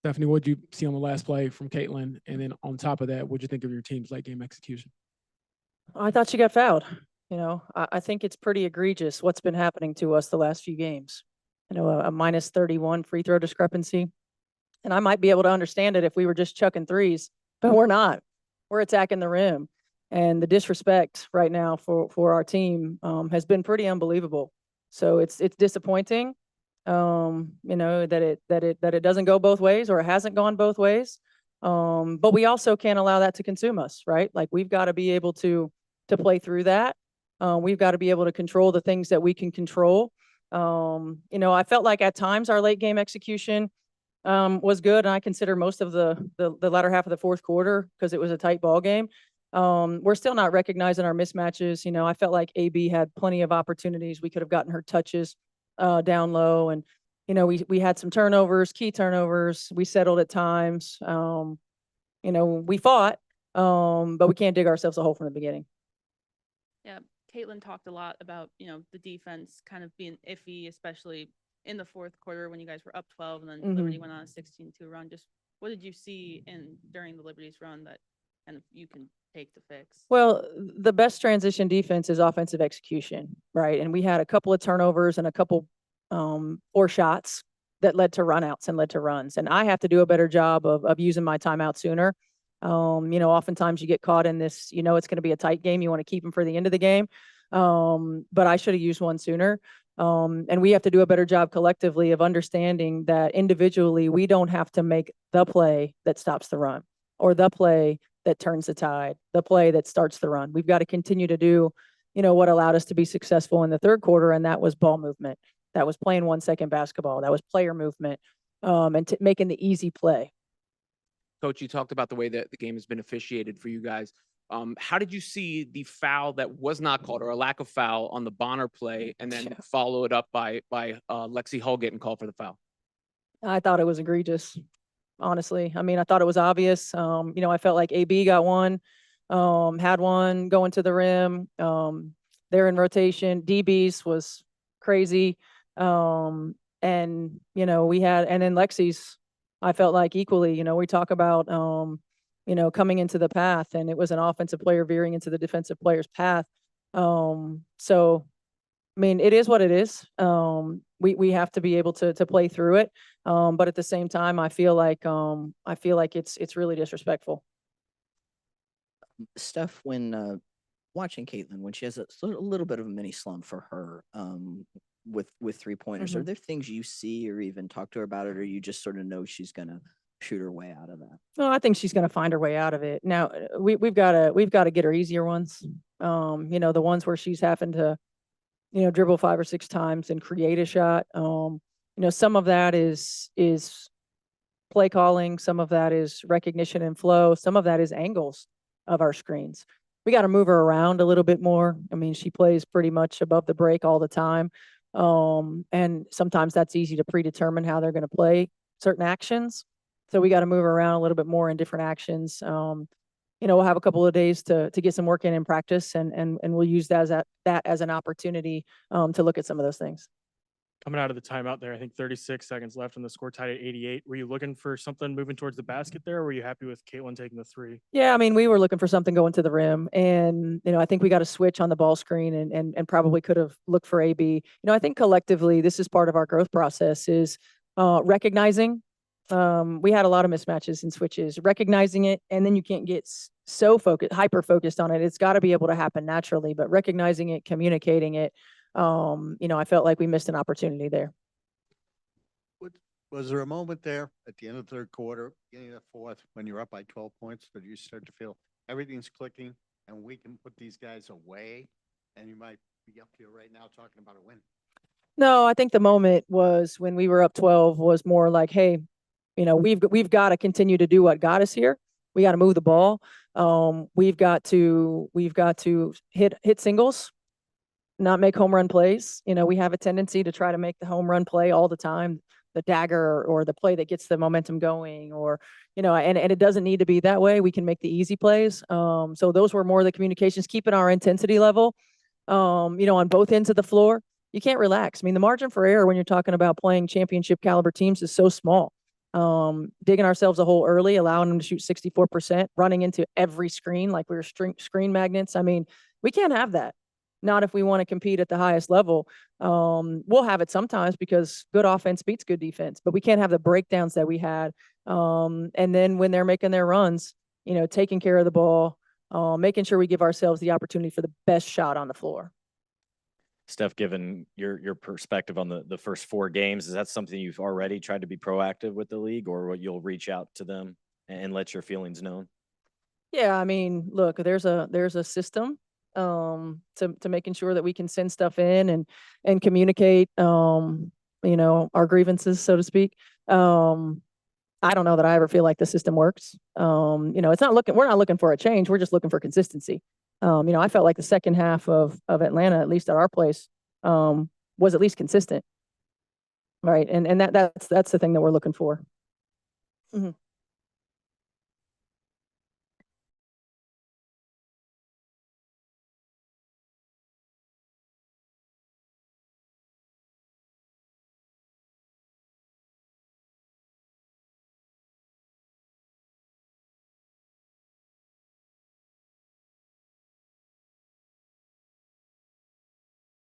Stephanie, what did you see on the last play from Caitlin? And then on top of that, what did you think of your team's late game execution? I thought she got fouled. I think it's pretty egregious what's been happening to us the last few games. A minus 31 free throw discrepancy. And I might be able to understand it if we were just chucking threes, but we're not. We're attacking the rim. And the disrespect right now for our team has been pretty unbelievable. So it's disappointing, that it doesn't go both ways, or it hasn't gone both ways. But we also can't allow that to consume us, right? Like, we've got to be able to play through that. We've got to be able to control the things that we can control. I felt like at times our late game execution was good, and I consider most of the latter half of the fourth quarter, because it was a tight ball game. We're still not recognizing our mismatches. I felt like AB had plenty of opportunities. We could have gotten her touches down low, and we had some turnovers, key turnovers. We settled at times. We fought, but we can't dig ourselves a hole from the beginning. Yeah, Caitlin talked a lot about, the defense kind of being iffy, especially in the fourth quarter when you guys were up 12 and then Liberty went on a 16-2 run. Just what did you see during the Liberty's run that kind of you can take to fix? Well, the best transition defense is offensive execution, right? And we had a couple of turnovers and a couple poor shots that led to runouts and led to runs. And I have to do a better job of using my timeout sooner. Oftentimes you get caught in this, it's going to be a tight game. You want to keep them for the end of the game. But I should have used one sooner. And we have to do a better job collectively of understanding that individually we don't have to make the play that stops the run, or the play that turns the tide, the play that starts the run. We've got to continue to do, what allowed us to be successful in the third quarter, and that was ball movement. That was playing 1 second basketball. That was player movement, and making the easy play. Coach, you talked about the way that the game has been officiated for you guys. How did you see the foul that was not called, or a lack of foul, on the Bonner play, and then follow it up by Lexi Hull getting called for the foul? I thought it was egregious, honestly. I mean, I thought it was obvious. I felt like AB got one, had one going to the rim. They're in rotation. DB's was crazy. And then Lexi's, I felt like equally. We talk about, coming into the path, and it was an offensive player veering into the defensive player's path. So, I mean, it is what it is. We have to be able to play through it. But at the same time, I feel like it's really disrespectful. Steph, when watching Caitlin, when she has a little bit of a mini slump for her, with 3-pointers, are there things you see or even talk to her about it, or you just sort of know she's gonna shoot her way out of that? No, I think she's going to find her way out of it. Now we've got to get her easier ones. The ones where she's having to, dribble 5 or 6 times and create a shot. Some of that is play calling. Some of that is recognition and flow. Some of that is angles of our screens. We got to move her around a little bit more. I mean, she plays pretty much above the break all the time. And sometimes that's easy to predetermine how they're going to play certain actions. So we got to move around a little bit more in different actions. We'll have a couple of days to get some work in practice, and we'll use that as an opportunity to look at some of those things. Coming out of the timeout there, I think 36 seconds left, and the score tied at 88. Were you looking for something moving towards the basket there, or were you happy with Caitlin taking the 3? Yeah, I mean, we were looking for something going to the rim, and I think we got a switch on the ball screen, and probably could have looked for AB. I think collectively this is part of our growth process, is recognizing. We had a lot of mismatches and switches, recognizing it, and then you can't get so hyper focused on it. It's got to be able to happen naturally, but recognizing it, communicating it. I felt like we missed an opportunity there. Was there a moment there at the end of the third quarter, beginning of the fourth, when you're up by 12 points, that you start to feel everything's clicking and we can put these guys away, and you might be up here right now talking about a win? No, I think the moment was when we were up 12, was more like, hey, we've got to continue to do what got us here. We got to move the ball. We've got to hit singles, not make home run plays. We have a tendency to try to make the home run play all the time, the dagger or the play that gets the momentum going, or, and it doesn't need to be that way. We can make the easy plays. So those were more of the communications, keeping our intensity level, on both ends of the floor. You can't relax. I mean, the margin for error when you're talking about playing championship caliber teams is so small. digging ourselves a hole early, allowing them to shoot 64%, running into every screen like we were screen magnets. I mean, we can't have that. Not if we want to compete at the highest level. We'll have it sometimes because good offense beats good defense, but we can't have the breakdowns that we had. And then when they're making their runs, taking care of the ball, making sure we give ourselves the opportunity for the best shot on the floor. Steph, given your perspective on the first 4 games, is that something you've already tried to be proactive with the league, or what you'll reach out to them and let your feelings known? Yeah, I mean, look, there's a system to making sure that we can send stuff in and communicate our grievances, so to speak. I don't know that I ever feel like the system works. We're not looking for a change. We're just looking for consistency. I felt like the second half of Atlanta, at least at our place, was at least consistent. Right. And that's the thing that we're looking for.